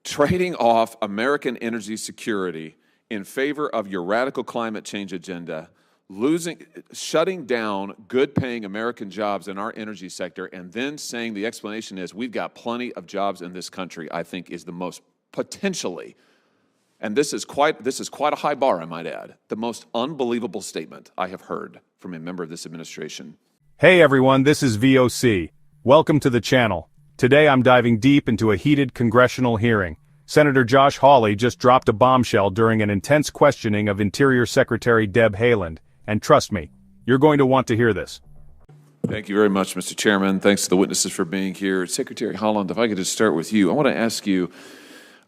trading off American energy security in favor of your radical climate change agenda, shutting down good-paying American jobs in our energy sector, and then saying the explanation is we've got plenty of jobs in this country, I think is the most potentially, and this is quite a high bar, I might add, the most unbelievable statement I have heard from a member of this administration. Hey everyone, this is VOC. Welcome to the channel. Today I'm diving deep into a heated congressional hearing. Senator Josh Hawley just dropped a bombshell during an intense questioning of Interior Secretary Deb Haaland. And trust me, you're going to want to hear this. Thank you very much, Mr. Chairman. Thanks to the witnesses for being here. Secretary Haaland, if I could just start with you. I want to ask you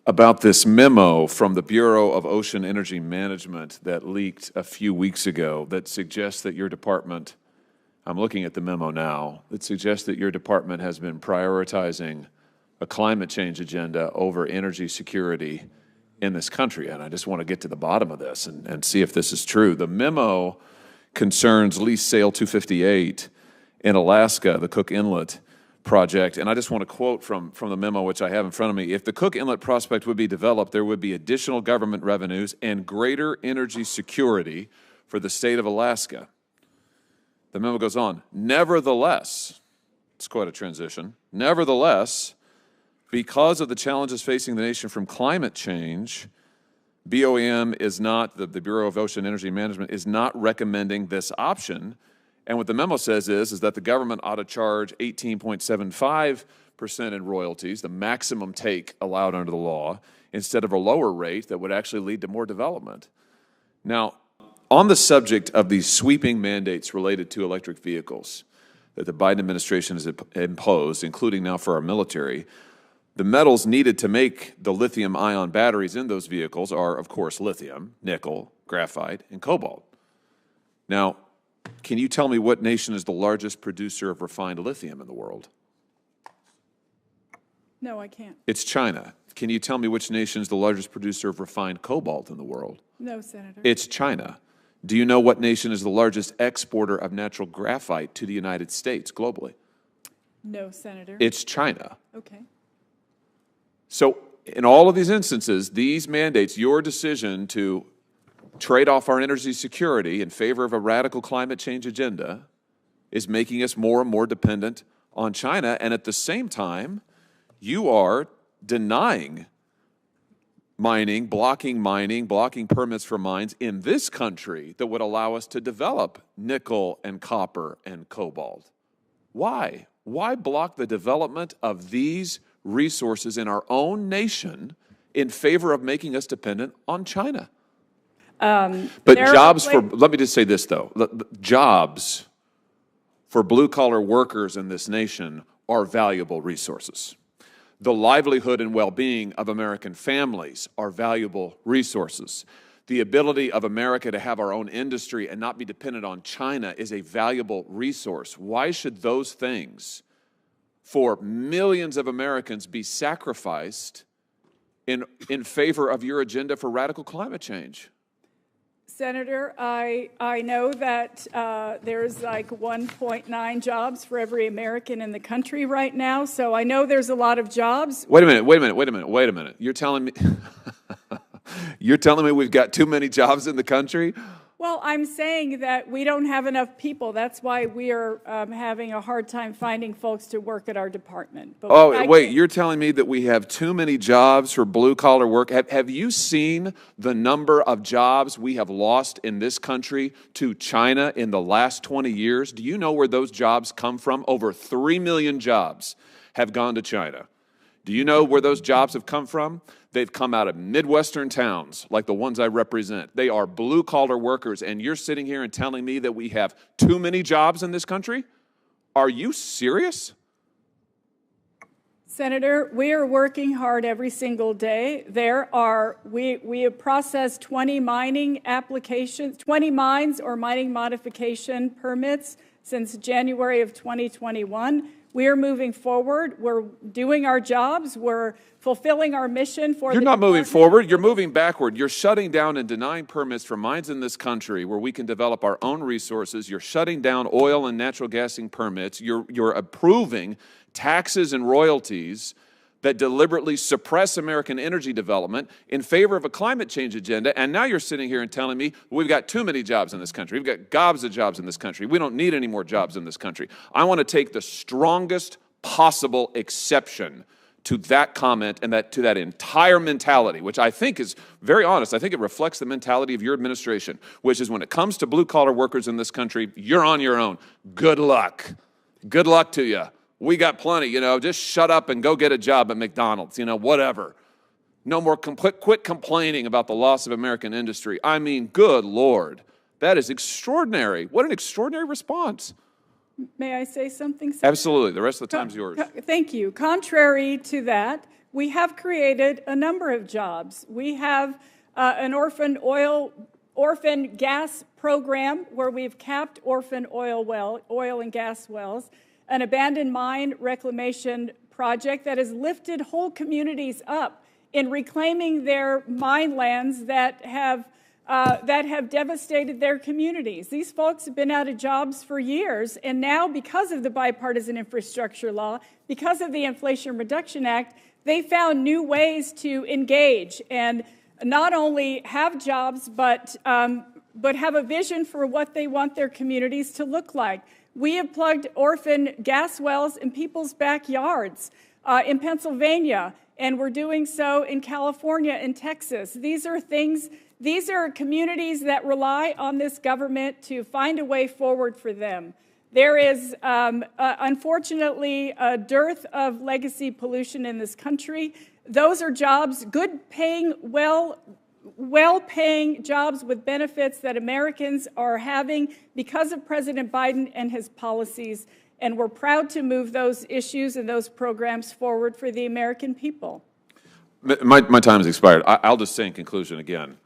about this memo from the Bureau of Ocean Energy Management that leaked a few weeks ago that suggests that your department, I'm looking at the memo now, that suggests that your department has been prioritizing a climate change agenda over energy security in this country. And I just want to get to the bottom of this and see if this is true. The memo concerns Lease Sale 258 in Alaska, the Cook Inlet project. And I just want to quote from the memo, which I have in front of me. If the Cook Inlet prospect would be developed, there would be additional government revenues and greater energy security for the state of Alaska. The memo goes on. Nevertheless, it's quite a transition. Nevertheless, because of the challenges facing the nation from climate change, BOEM is not, the Bureau of Ocean Energy Management is not recommending this option. And what the memo says is that the government ought to charge 18.75% in royalties, the maximum take allowed under the law, instead of a lower rate that would actually lead to more development. Now, on the subject of these sweeping mandates related to electric vehicles that the Biden administration has imposed, including now for our military, the metals needed to make the lithium-ion batteries in those vehicles are, of course, lithium, nickel, graphite, and cobalt. Now, can you tell me what nation is the largest producer of refined lithium in the world? No, I can't. It's China. Can you tell me which nation is the largest producer of refined cobalt in the world? No, Senator. It's China. Do you know what nation is the largest exporter of natural graphite to the United States globally? No, Senator. It's China. Okay. So in all of these instances, these mandates, your decision to trade off our energy security in favor of a radical climate change agenda is making us more and more dependent on China. And at the same time, you are denying mining, blocking permits for mines in this country that would allow us to develop nickel and copper and cobalt. Why? Why block the development of these resources in our own nation in favor of making us dependent on China? But jobs for, let me just say this though, jobs for blue-collar workers in this nation are valuable resources. The livelihood and well-being of American families are valuable resources. The ability of America to have our own industry and not be dependent on China is a valuable resource. Why should those things for millions of Americans be sacrificed in favor of your agenda for radical climate change? Senator, I know that there's like 1.9 jobs for every American in the country right now, so I know there's a lot of jobs. Wait a minute. You're telling me we've got too many jobs in the country? Well, I'm saying that we don't have enough people. That's why we are having a hard time finding folks to work at our department. But wait, you're telling me that we have too many jobs for blue-collar work? Have you seen the number of jobs we have lost in this country to China in the last 20 years? Do you know where those jobs come from? Over 3 million jobs have gone to China. Do you know where those jobs have come from? They've come out of Midwestern towns like the ones I represent. They are blue-collar workers, and you're sitting here and telling me that we have too many jobs in this country? Are you serious? Senator, we are working hard every single day. We have processed 20 mining applications, 20 mines or mining modification permits since January of 2021. We are moving forward. We're doing our jobs. We're fulfilling our mission for the You're not moving forward. You're moving backward. You're shutting down and denying permits for mines in this country where we can develop our own resources. You're shutting down oil and natural gassing permits. You're approving taxes and royalties that deliberately suppress American energy development in favor of a climate change agenda, and now you're sitting here and telling me we've got too many jobs in this country. We've got gobs of jobs in this country. We don't need any more jobs in this country. I want to take the strongest possible exception to that comment and to that entire mentality, which I think is very honest. I think it reflects the mentality of your administration, which is when it comes to blue-collar workers in this country, you're on your own. Good luck. Good luck to you. We got plenty, just shut up and go get a job at McDonald's, whatever. No more, quit complaining about the loss of American industry. I mean, good Lord, that is extraordinary. What an extraordinary response. May I say something? Absolutely. The rest of the time's yours. Thank you. Contrary to that, we have created a number of jobs. We have an orphan gas program where we've capped orphan oil and gas wells, an abandoned mine reclamation project that has lifted whole communities up in reclaiming their mine lands that have devastated their communities. These folks have been out of jobs for years, and now because of the bipartisan infrastructure law, because of the Inflation Reduction Act, they found new ways to engage and not only have jobs, but have a vision for what they want their communities to look like. We have plugged orphan gas wells in people's backyards in Pennsylvania, and we're doing so in California and Texas. These are communities that rely on this government to find a way forward for them. There is, unfortunately, a dearth of legacy pollution in this country. Those are jobs, good-paying, well-paying jobs with benefits that Americans are having because of President Biden and his policies, and we're proud to move those issues and those programs forward for the American people. My time has expired. I'll just say in conclusion again,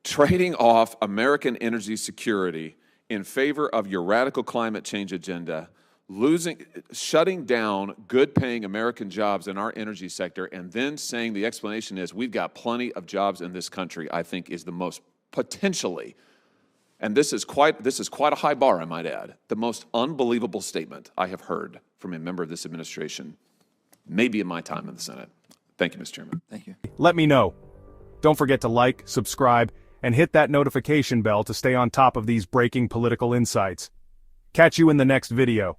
trading off American energy security in favor of your radical climate change agenda, shutting down good-paying American jobs in our energy sector, and then saying the explanation is we've got plenty of jobs in this country, I think is the most potentially, and this is quite a high bar, I might add, the most unbelievable statement I have heard from a member of this administration, maybe in my time in the Senate. Thank you, Mr. Chairman. Thank you. Let me know. Don't forget to like, subscribe, and hit that notification bell to stay on top of these breaking political insights. Catch you in the next video.